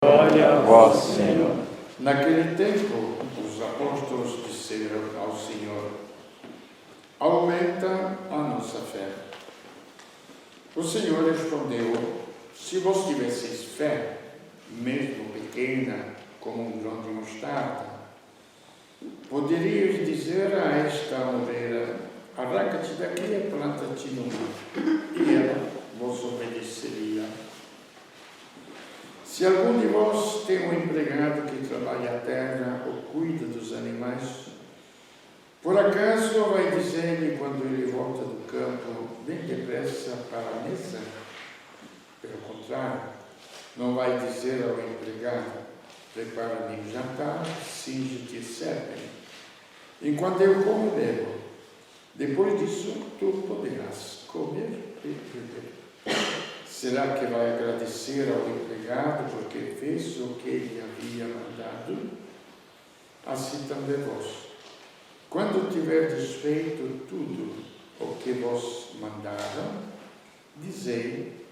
Glória a vós, Senhor. Naquele tempo, os apóstolos disseram ao Senhor: aumenta a nossa fé. O Senhor respondeu: se vós tivesseis fé, mesmo pequena, como um grão de mostarda, poderias dizer a esta amoreira: arranca-te daqui e planta-te no mar, e ela vos obedeceria. Se algum de vós tem um empregado que trabalha a terra ou cuida dos animais, por acaso vai dizer-lhe quando ele volta do campo: vem depressa para a mesa? Pelo contrário, não vai dizer ao empregado: prepara-me um jantar, cinge-te e serve-me, enquanto eu como e bebo. Depois disso, tu poderás comer e beber. Será que vai agradecer ao empregado porque fez o que ele havia mandado? Assim também vós, quando tiverdes feito tudo o que vos mandaram, dizei: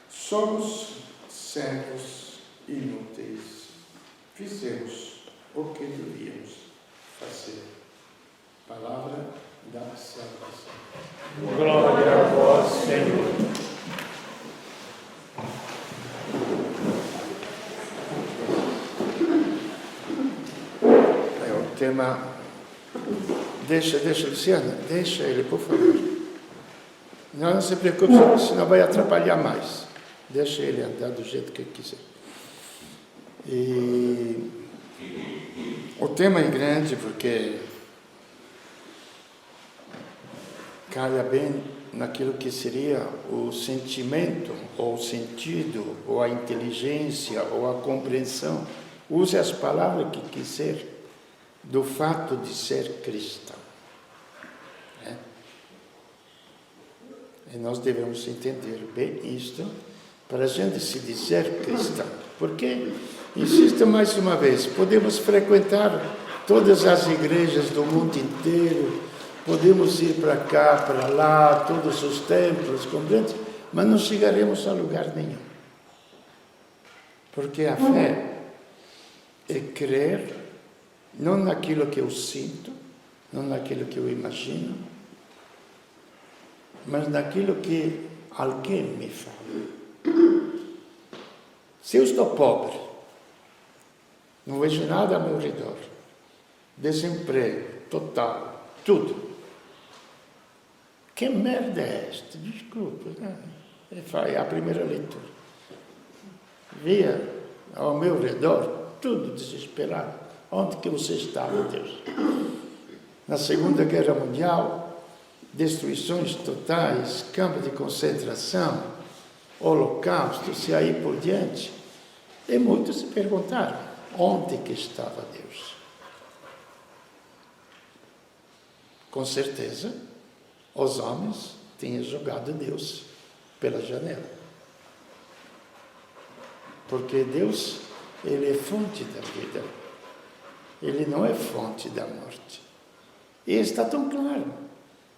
somos servos inúteis, fizemos o que devíamos fazer. Palavra da salvação. Glória a vós, Senhor. O tema, deixa, Luciana, deixa ele, por favor. Não se preocupe, senão vai atrapalhar mais. Deixa ele andar do jeito que ele quiser. E o tema é grande porque calha bem naquilo que seria o sentimento, ou o sentido, ou a inteligência, ou a compreensão. Use as palavras que quiser do fato de ser cristão. E nós devemos entender bem isto para a gente se dizer cristão. Porque, insisto mais uma vez, podemos frequentar todas as igrejas do mundo inteiro, podemos ir para cá, para lá, todos os templos, compreende? Mas não chegaremos a lugar nenhum. Porque a fé é crer não naquilo que eu sinto, não naquilo que eu imagino, mas naquilo que alguém me fala. Se eu estou pobre, não vejo nada ao meu redor, desemprego total, tudo. Que merda é esta? Desculpa, é a primeira leitura. Via ao meu redor, tudo desesperado. Onde que você estava, Deus? Na Segunda Guerra Mundial, destruições totais, campos de concentração, holocaustos e aí por diante. E muitos se perguntaram, onde que estava Deus? Com certeza, os homens tinham jogado Deus pela janela. Porque Deus, ele é fonte da vida. Ele não é fonte da morte. E está tão claro.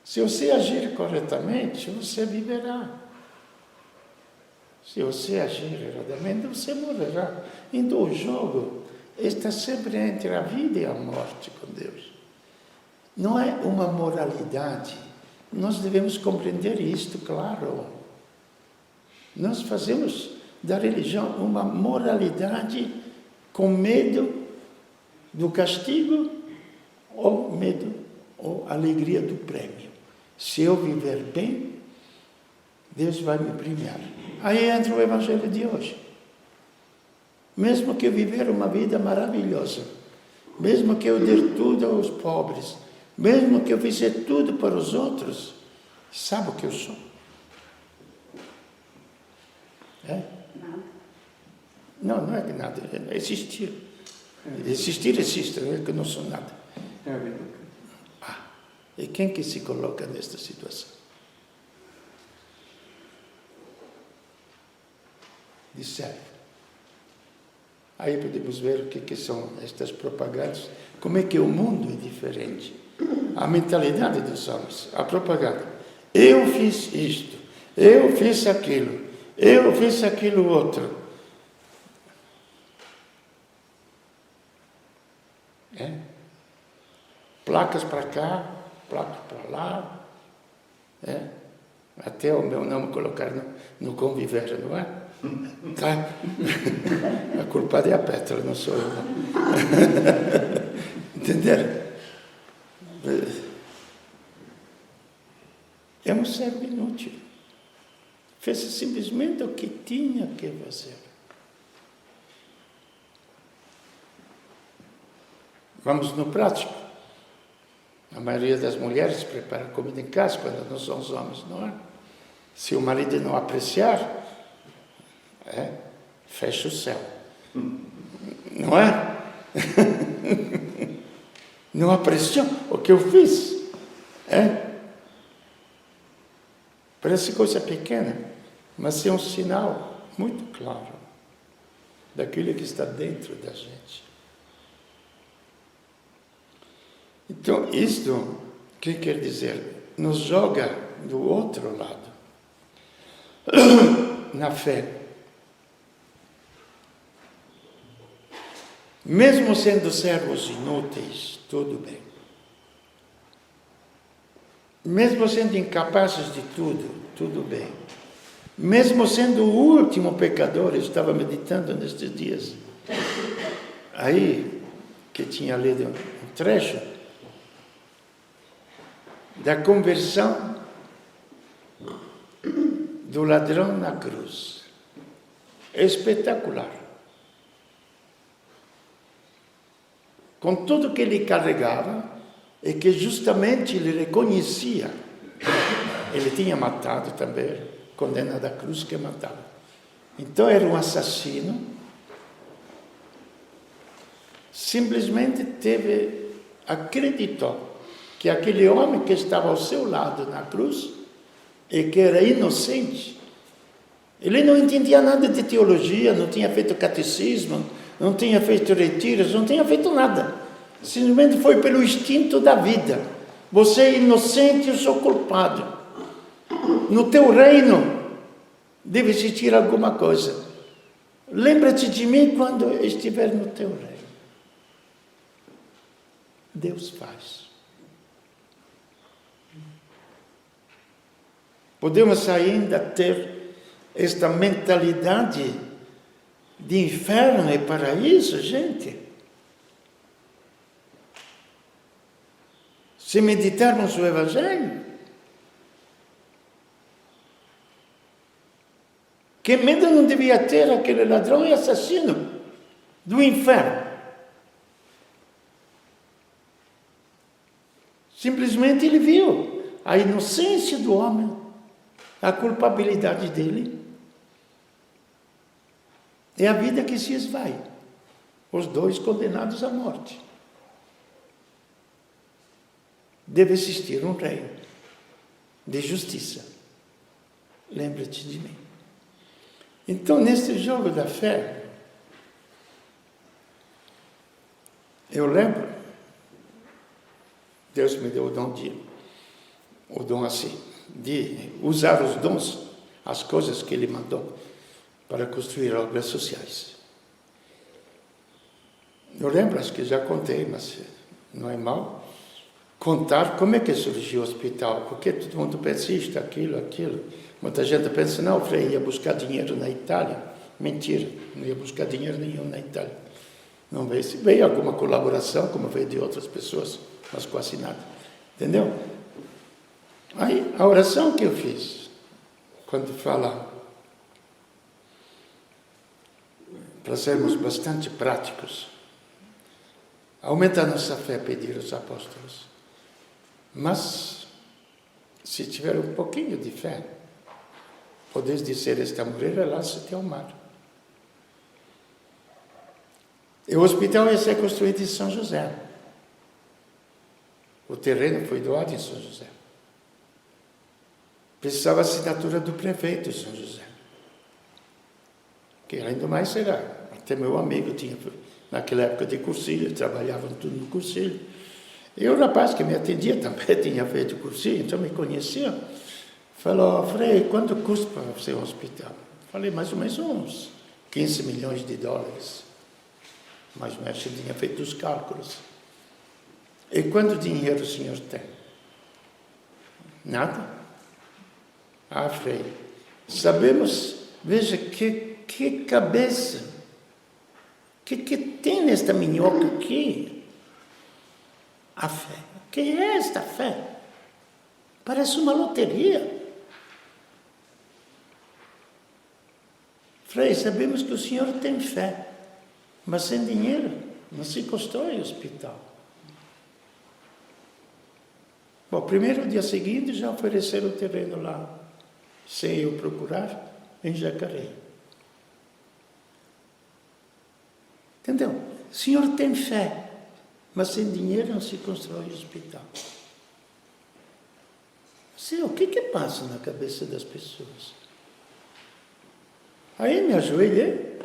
Se você agir corretamente, você viverá. Se você agir erradamente, você morrerá. Então o jogo está sempre entre a vida e a morte com Deus. Não é uma moralidade. Nós devemos compreender isto, claro. Nós fazemos da religião uma moralidade com medo do castigo ou medo ou alegria do prêmio. Se eu viver bem, Deus vai me premiar. Aí entra o evangelho de hoje. Mesmo que eu viver uma vida maravilhosa, mesmo que eu dê tudo aos pobres, mesmo que eu fizer tudo para os outros, sabe o que eu sou? Nada. Não é nada, é existir. Existir existe, não é que eu não sou nada. E quem que se coloca nesta situação? De servo. Aí podemos ver o que são estas propagandas, como é que o mundo é diferente. A mentalidade dos homens, a propaganda. Eu fiz isto, eu fiz aquilo outro. Placas para cá, placas para lá. Até o meu nome colocaram no Conviver, não é? Tá? A culpada é a Petra, não sou eu. Entenderam? É um servo inútil. Fez simplesmente o que tinha que fazer. Vamos no prático. A maioria das mulheres prepara comida em casa quando não são os homens, não é? Se o marido não apreciar, fecha o céu. Não é? Não apreciou o que eu fiz. Parece coisa pequena, mas é um sinal muito claro daquilo que está dentro da gente. Então, isto, o que quer dizer? Nos joga do outro lado, na fé. Mesmo sendo servos inúteis, tudo bem. Mesmo sendo incapazes de tudo, tudo bem. Mesmo sendo o último pecador, eu estava meditando nestes dias. Aí, que tinha lido um trecho da conversão do ladrão na cruz. É espetacular. Com tudo que ele carregava, e que justamente ele reconhecia. Ele tinha matado também, condenado à cruz que matava. Então era um assassino. Simplesmente acreditou que aquele homem que estava ao seu lado na cruz e que era inocente, ele não entendia nada de teologia, não tinha feito catecismo, não tinha feito retiros, não tinha feito nada. Simplesmente foi pelo instinto da vida. Você é inocente, eu sou culpado. No teu reino deve existir alguma coisa. Lembra-te de mim quando eu estiver no teu reino. Deus faz. Podemos ainda ter esta mentalidade de inferno e paraíso, gente. Se meditarmos o Evangelho, que medo não devia ter aquele ladrão e assassino do inferno? Simplesmente ele viu a inocência do homem, a culpabilidade dele, e a vida que se esvai, os dois condenados à morte. Deve existir um reino de justiça. Lembra-te de mim. Então, nesse jogo da fé, eu lembro, Deus me deu o dom assim, de usar os dons, as coisas que Ele mandou, para construir obras sociais. Eu lembro, acho que já contei, mas não é mal contar como é que surgiu o hospital, porque todo mundo pensa isto, aquilo. Muita gente pensa, não, o Frei ia buscar dinheiro na Itália. Mentira, não ia buscar dinheiro nenhum na Itália. Não veio, se veio alguma colaboração, como veio de outras pessoas, mas quase nada. Entendeu? Aí, a oração que eu fiz, quando fala, para sermos bastante práticos, aumenta a nossa fé, pedir aos apóstolos. Mas, se tiver um pouquinho de fé, podeis dizer, esta mulher lança-te ao mar. E o hospital ia ser construído em São José. O terreno foi doado em São José. Precisava a assinatura do prefeito de São José. Que além do mais será. Até meu amigo tinha, naquela época de cursilho, trabalhavam tudo no cursilho. E o rapaz que me atendia também tinha feito cursilho, então me conhecia. Falou, Frei, quanto custa para você um hospital? Falei, mais ou menos uns 15 milhões de dólares. Mais ou menos, eu tinha feito os cálculos. E quanto dinheiro o senhor tem? Nada? Ah, Frei, sabemos, veja que cabeça, que tem nesta minhoca aqui? A fé. O que é esta fé? Parece uma loteria. Frei, sabemos que o senhor tem fé, mas sem dinheiro não se constrói hospital. Bom, primeiro dia seguinte já ofereceram o terreno lá, sem eu procurar, em Jacareí. Entendeu? O senhor tem fé, mas sem dinheiro não se constrói hospital. Sei, o que passa na cabeça das pessoas? Aí me ajoelhei,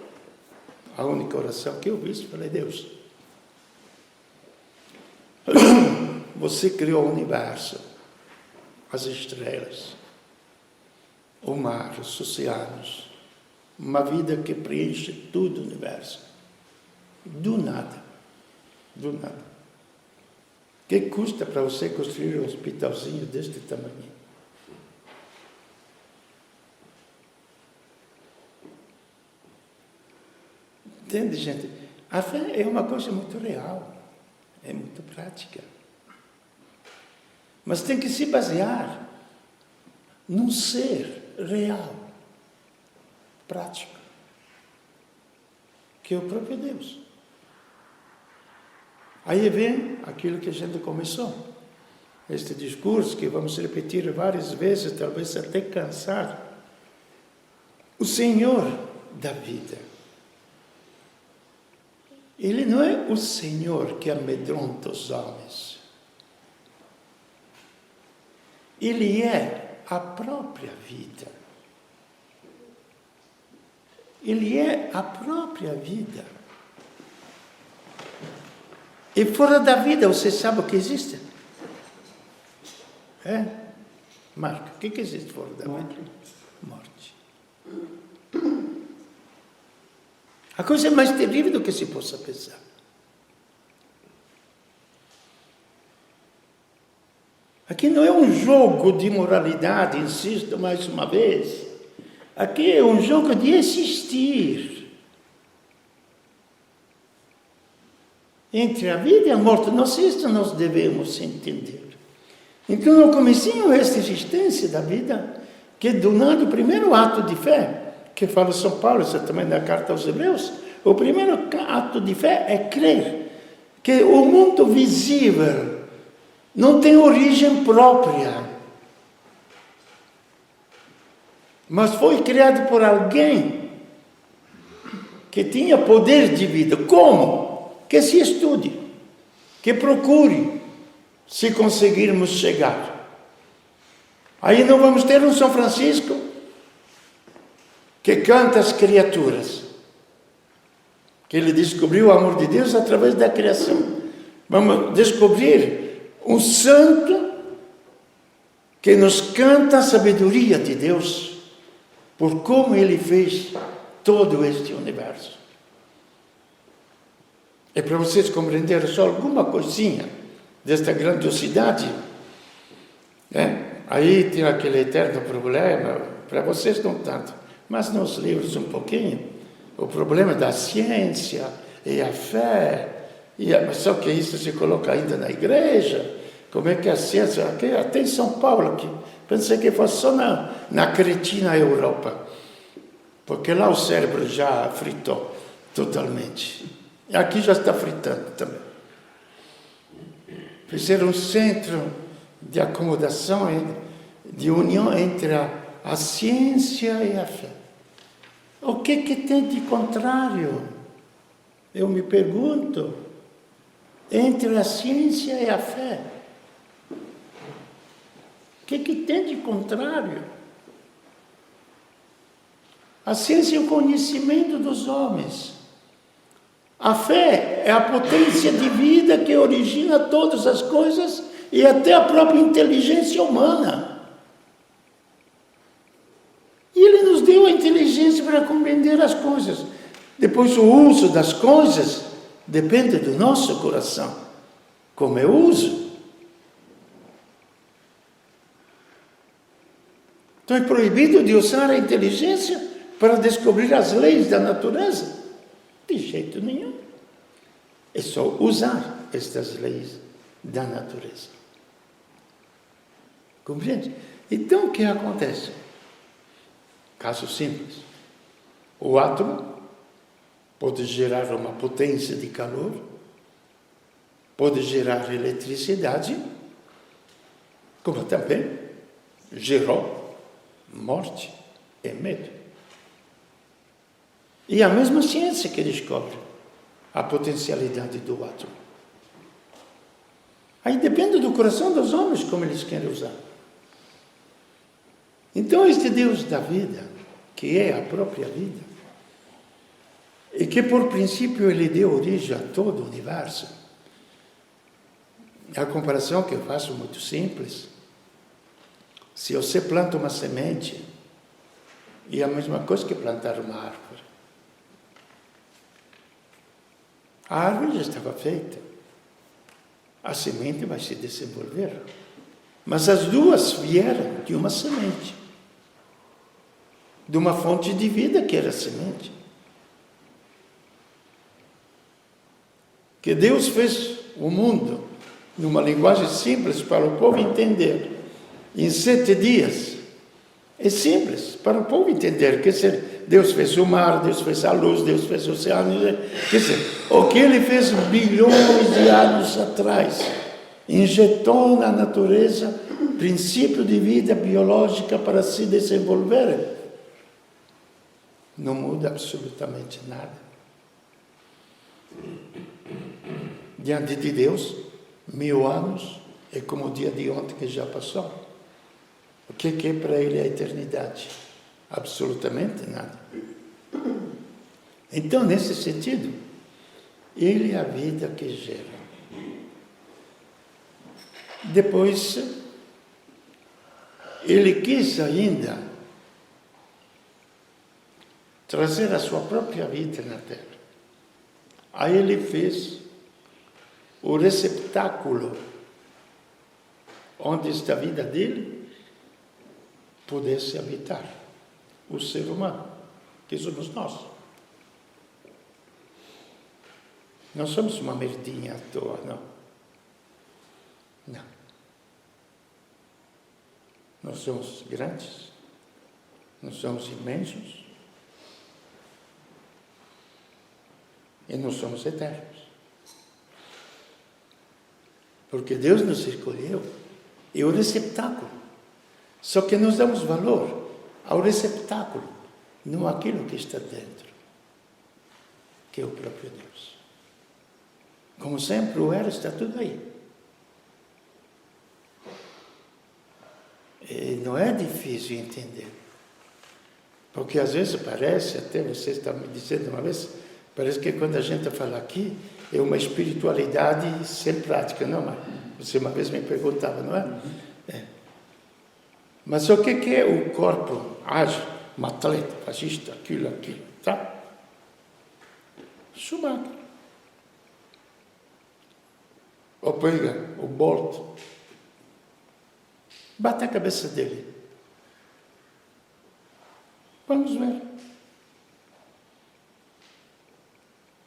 a única oração que eu fiz, falei, Deus, você criou o universo, as estrelas, o mar, os oceanos, uma vida que preenche todo o universo. Do nada. Do nada. Que custa para você construir um hospitalzinho deste tamanho? Entende, gente? A fé é uma coisa muito real, é muito prática. Mas tem que se basear num ser real, prático, que é o próprio Deus. Aí vem aquilo que a gente começou, este discurso que vamos repetir várias vezes, talvez até cansar. O Senhor da vida. Ele não é o Senhor que amedronta os homens. Ele é a própria vida. Ele é a própria vida. E fora da vida, você sabe o que existe? Marco, o que existe fora da vida? Morte. A coisa mais terrível do que se possa pensar. Aqui não é um jogo de moralidade, insisto mais uma vez. Aqui é um jogo de existir. Entre a vida e a morte, isto nós devemos entender. Então, no comecinho, esta existência da vida, que é do nada o primeiro ato de fé, que fala São Paulo, isso também na carta aos Hebreus, o primeiro ato de fé é crer que o mundo visível não tem origem própria, mas foi criado por alguém que tinha poder de vida. Como? Que se estude, que procure, se conseguirmos chegar. Aí não vamos ter um São Francisco que canta as criaturas, que ele descobriu o amor de Deus através da criação. Vamos descobrir um santo que nos canta a sabedoria de Deus, por como ele fez todo este universo. E para vocês compreenderem só alguma coisinha desta grandiosidade, aí tem aquele eterno problema, para vocês não tanto, mas nos livros um pouquinho, o problema da ciência e a fé, só que isso se coloca ainda na igreja. Como é que a ciência, até em São Paulo, aqui, pensei que fosse só na cretina Europa, porque lá o cérebro já fritou totalmente. E aqui já está fritando também. Fizeram um centro de acomodação, de união entre a ciência e a fé. O que tem de contrário? Eu me pergunto, entre a ciência e a fé. O que tem de contrário? A ciência é o conhecimento dos homens. A fé é a potência de vida que origina todas as coisas e até a própria inteligência humana. E Ele nos deu a inteligência para compreender as coisas. Depois, o uso das coisas depende do nosso coração. como eu uso. Então é proibido de usar a inteligência para descobrir as leis da natureza? De jeito nenhum. É só usar estas leis da natureza. Compreende? Então, o que acontece? Caso simples. O átomo pode gerar uma potência de calor, pode gerar eletricidade, como também gerou morte e medo. E a mesma ciência que descobre a potencialidade do átomo. Aí depende do coração dos homens como eles querem usar. Então este Deus da vida, que é a própria vida, e que por princípio ele deu origem a todo o universo, a comparação que eu faço é muito simples. Se você planta uma semente, é a mesma coisa que plantar uma árvore. A árvore já estava feita. A semente vai se desenvolver. Mas as duas vieram de uma semente. De uma fonte de vida que era a semente. Que Deus fez o mundo numa linguagem simples para o povo entender. Em 7 dias. É simples para o povo entender. Quer dizer, Deus fez o mar, Deus fez a luz, Deus fez o oceano. Quer dizer, o que Ele fez bilhões de anos atrás, injetou na natureza princípio de vida biológica para se desenvolver. Não muda absolutamente nada. Diante de Deus, 1000 anos é como o dia de ontem que já passou. O que é para Ele a eternidade? Absolutamente nada. Então, nesse sentido, Ele é a vida que gera. Depois, Ele quis ainda trazer a sua própria vida na Terra. Aí Ele fez o receptáculo onde esta vida dele pudesse habitar, o ser humano, que somos nós. Não somos uma merdinha à toa, não. Não. Nós somos grandes, nós somos imensos, e nós somos eternos. Porque Deus nos escolheu, é o receptáculo. Só que nós damos valor ao receptáculo, não àquilo que está dentro, que é o próprio Deus. Como sempre, o era está tudo aí. E não é difícil entender. Porque às vezes parece, até você está me dizendo uma vez, parece que quando a gente fala aqui, é uma espiritualidade sem prática, não é? Você uma vez me perguntava, não é? É. Mas o que é o corpo ágil, um atleta, faz isto, aquilo, tá? Schumacher. Ou pega o Bolt, bate a cabeça dele. Vamos ver.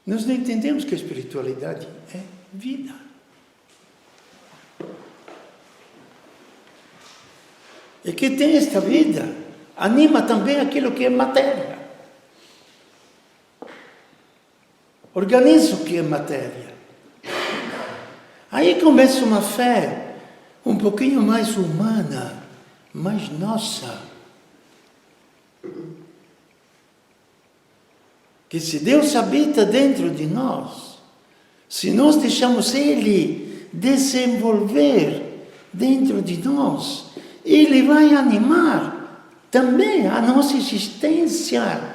Nós não entendemos que a espiritualidade é vida. E que tem esta vida, anima também aquilo que é matéria. Organiza o que é matéria. Aí começa uma fé um pouquinho mais humana, mais nossa. Que se Deus habita dentro de nós, se nós deixamos Ele desenvolver dentro de nós, Ele vai animar também a nossa existência.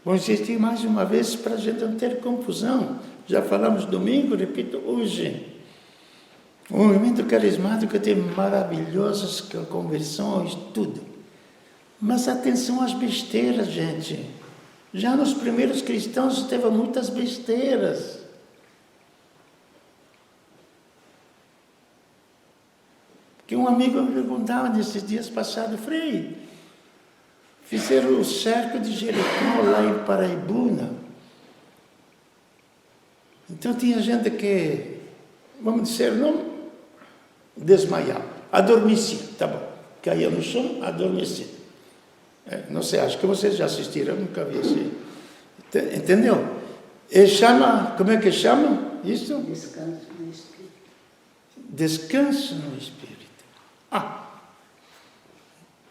Vou insistir mais uma vez para a gente não ter confusão. Já falamos domingo, repito hoje. O movimento carismático tem maravilhosas conversões, tudo. Mas atenção às besteiras, gente. Já nos primeiros cristãos teve muitas besteiras. Que um amigo me perguntava nesses dias passados, Frei, fizeram o cerco de Jericó lá em Paraibuna. Então tinha gente que, vamos dizer, não desmaiava, adormecia, tá bom. Caía no chão, adormecia. Não sei, acho que vocês já assistiram, eu nunca vi assim. Entendeu? E chama, como é que chama isso? Descanso no Espírito. Descanso no Espírito.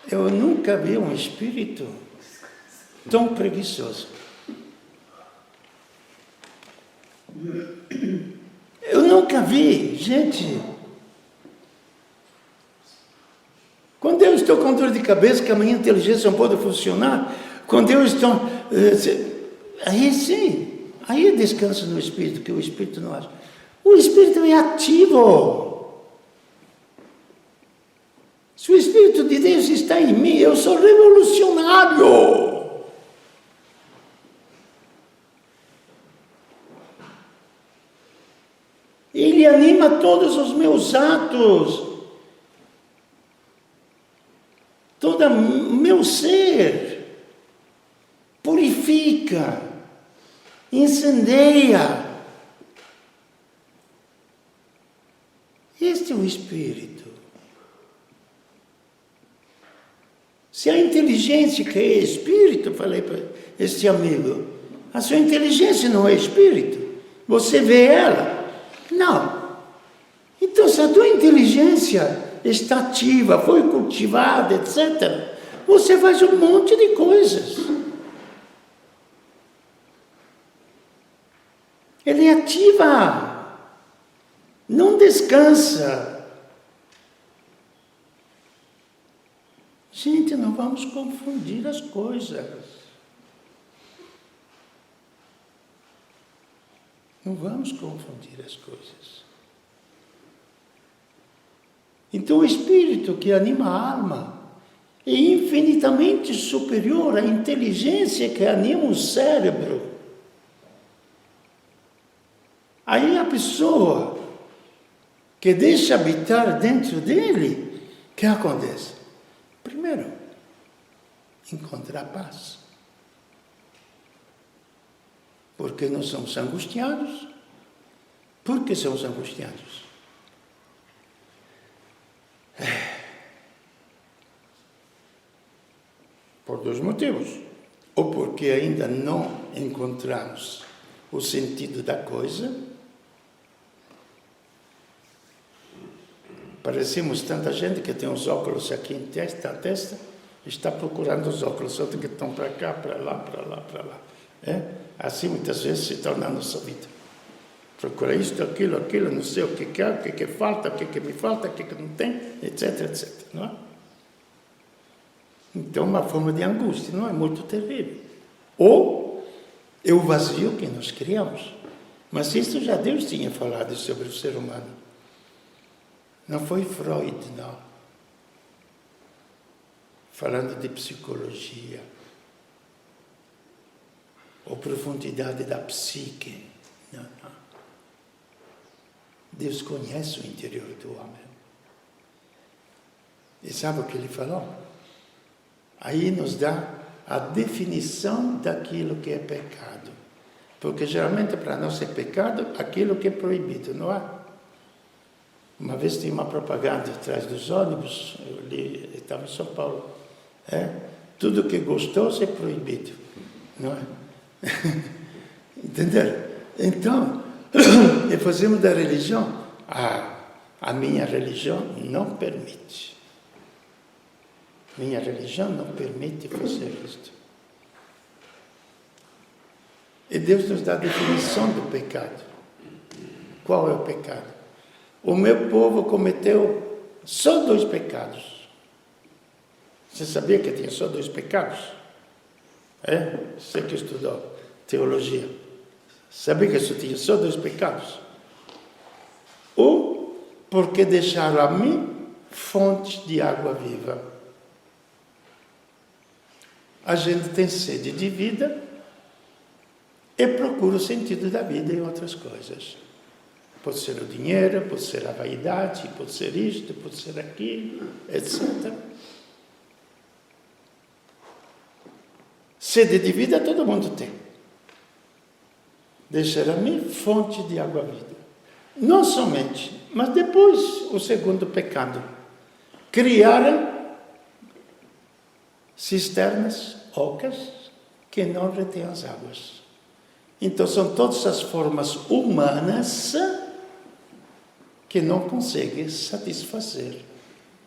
Eu nunca vi um espírito tão preguiçoso. Eu nunca vi, gente. Quando eu estou com dor de cabeça, que a minha inteligência não pode funcionar, quando eu estou... aí sim, aí é descanso no Espírito, que o Espírito não acha. O Espírito é ativo. Se o Espírito de Deus está em mim, eu sou revolucionário. Ele anima todos os meus atos. Todo o meu ser. Purifica. Incendeia. Este é o Espírito. Se a inteligência que é espírito, falei para este amigo, a sua inteligência não é espírito, você vê ela? Não. Então, se a tua inteligência está ativa, foi cultivada, etc., você faz um monte de coisas. Ela é ativa, não descansa. Gente, não vamos confundir as coisas. Não vamos confundir as coisas. Então, o Espírito que anima a alma é infinitamente superior à inteligência que anima o cérebro. Aí a pessoa que deixa habitar dentro dele, o que acontece? Primeiro, encontrar paz. Porque não somos angustiados. Por que somos angustiados? Por dois motivos. Ou porque ainda não encontramos o sentido da coisa. Parecemos tanta gente que tem os óculos aqui em testa, está procurando os óculos, outros que estão para cá, para lá, para lá, para lá. Assim muitas vezes se torna a nossa vida. Procura isto, aquilo, não sei o que quer, o que falta, o que me falta, o que não tem, etc, etc. Não é? Então, uma forma de angústia, não é muito terrível. Ou é o vazio que nós criamos. Mas isso já Deus tinha falado sobre o ser humano. Não foi Freud, não. Falando de psicologia. Ou profundidade da psique. Não, não. Deus conhece o interior do homem. E sabe o que ele falou? Aí nos dá a definição daquilo que é pecado. Porque geralmente para nós é pecado aquilo que é proibido, não é? Uma vez tinha uma propaganda atrás dos ônibus, eu estava em São Paulo. Tudo que é gostoso é proibido, não é? Entenderam? Então, e fazemos da religião, a minha religião não permite. Minha religião não permite fazer isto. E Deus nos dá a definição do pecado. Qual é o pecado? O meu povo cometeu só 2 pecados. Você sabia que tinha só 2 pecados? Você que estudou teologia. Sabia que só tinha só 2 pecados? Um, porque deixaram a mim fontes de água viva. A gente tem sede de vida e procura o sentido da vida em outras coisas. Pode ser o dinheiro, pode ser a vaidade, pode ser isto, pode ser aquilo, etc. Sede de vida todo mundo tem. Deixará-me fonte de água viva. Não somente, mas depois o segundo pecado. Criaram cisternas ocas que não retêm as águas. Então são todas as formas humanas que não conseguem satisfazer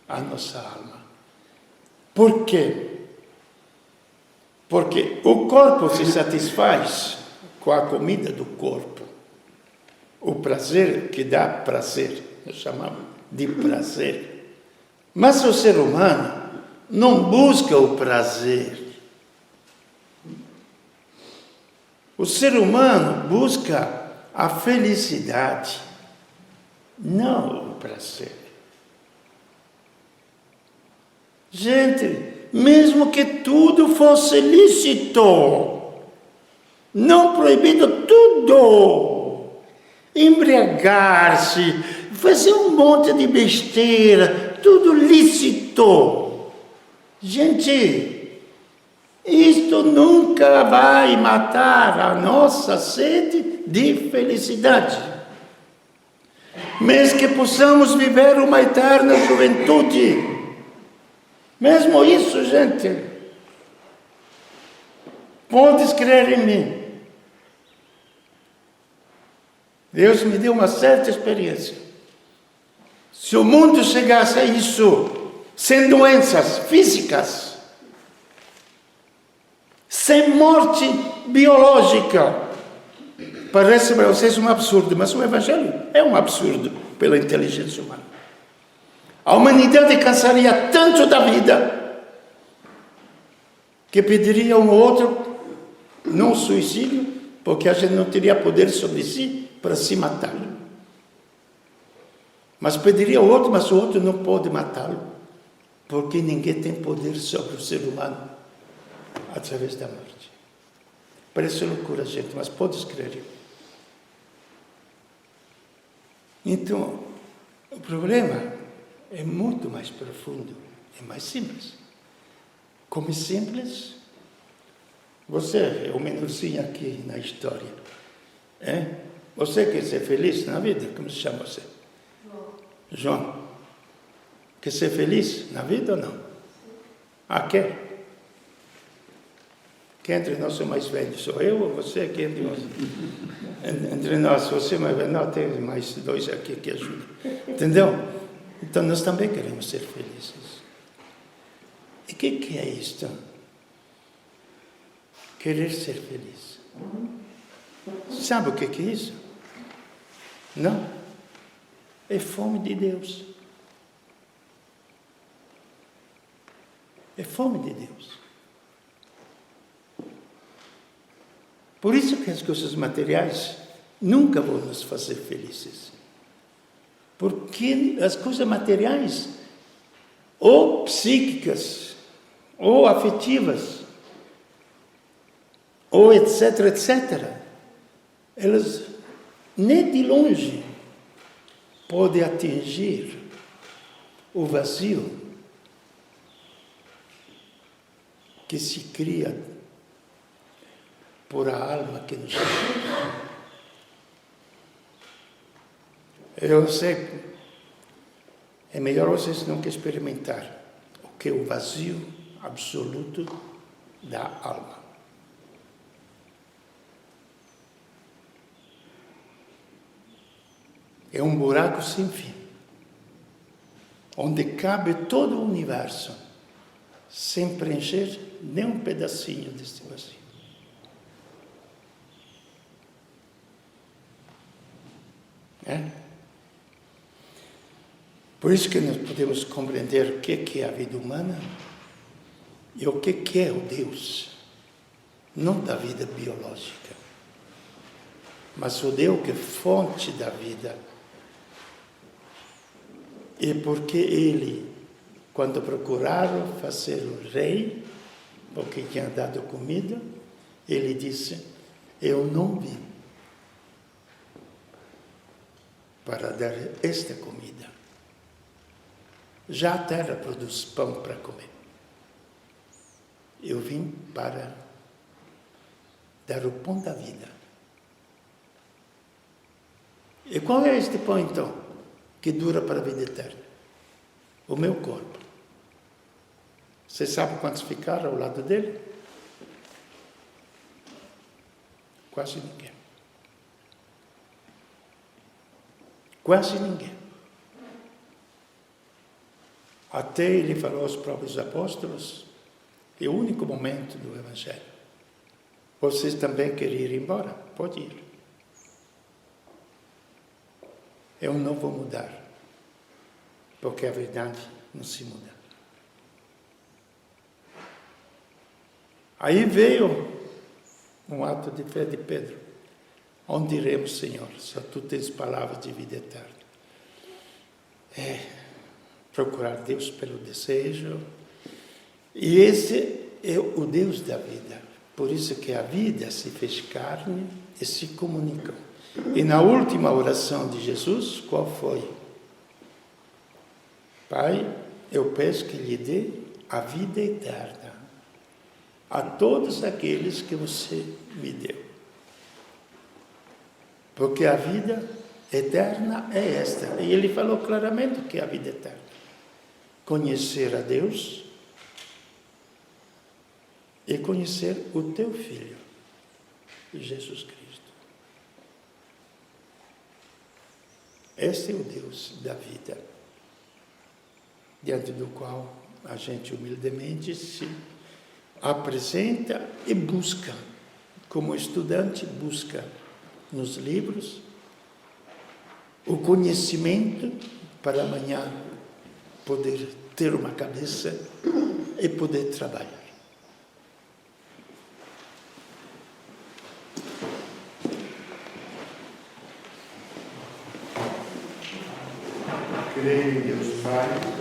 a nossa alma. Por quê? Porque o corpo se satisfaz com a comida do corpo. O prazer que dá prazer, nós chamamos de prazer. Mas o ser humano não busca o prazer. O ser humano busca a felicidade, não o prazer. Gente, mesmo que tudo fosse lícito, não proibido tudo, embriagar-se, fazer um monte de besteira, tudo lícito. Gente, isto nunca vai matar a nossa sede de felicidade. Mesmo que possamos viver uma eterna juventude, mesmo isso, gente, podes crer em mim. Deus me deu uma certa experiência. Se o mundo chegasse a isso, sem doenças físicas, sem morte biológica, parece para vocês um absurdo, mas o Evangelho é um absurdo pela inteligência humana. A humanidade cansaria tanto da vida que pediria um ao outro, não suicídio, porque a gente não teria poder sobre si para se matar. Mas pediria ao outro, mas o outro não pode matá-lo, porque ninguém tem poder sobre o ser humano através da morte. Parece loucura, gente, mas podes crer. Então, o problema é muito mais profundo, é mais simples. Como simples, você é o menorzinho aqui na história. Você quer ser feliz na vida? Como se chama você? João. Quer ser feliz na vida ou não? Quer? Quem entre nós é mais velho? Sou eu ou você? Quem entre nós? Entre nós, você é mais velho? Não, tem mais dois aqui que ajudam. Entendeu? Então nós também queremos ser felizes. E o que é isto? Querer ser feliz. Sabe o que é isso? Não. É fome de Deus. É fome de Deus. Por isso que as coisas materiais nunca vão nos fazer felizes. Porque as coisas materiais, ou psíquicas, ou afetivas, ou etc, etc, elas nem de longe podem atingir o vazio que se cria por a alma que nos chama. Eu sei, é melhor vocês nunca experimentar o que é o vazio absoluto da alma. É um buraco sem fim, onde cabe todo o universo, sem preencher nem um pedacinho deste vazio. Por isso que nós podemos compreender o que é a vida humana e o que é o Deus, não da vida biológica, mas o Deus que é fonte da vida. E porque ele, quando procuraram fazer o rei, porque tinha dado comida, ele disse: Eu não vim para dar esta comida. Já a terra produz pão para comer. Eu vim para dar o pão da vida. E qual é este pão, então, que dura para a vida eterna? O meu corpo. Você sabe quantos ficaram ao lado dele? Quase ninguém. Quase ninguém. Até ele falou aos próprios apóstolos, é o único momento do Evangelho. Vocês também querem ir embora? Pode ir. Eu não vou mudar, porque a verdade não se muda. Aí veio um ato de fé de Pedro. Onde iremos, Senhor, se tu tens palavras de vida eterna? É procurar Deus pelo desejo. E esse é o Deus da vida. Por isso que a vida se fez carne e se comunicou. E na última oração de Jesus, qual foi? Pai, eu peço que lhe dê a vida eterna a todos aqueles que você me deu. Porque a vida eterna é esta. E ele falou claramente o que é a vida eterna. Conhecer a Deus e conhecer o teu Filho, Jesus Cristo. Este é o Deus da vida, diante do qual a gente humildemente se apresenta e busca, como estudante busca nos livros o conhecimento para amanhã poder ter uma cabeça e poder trabalhar. Creio em Deus Pai.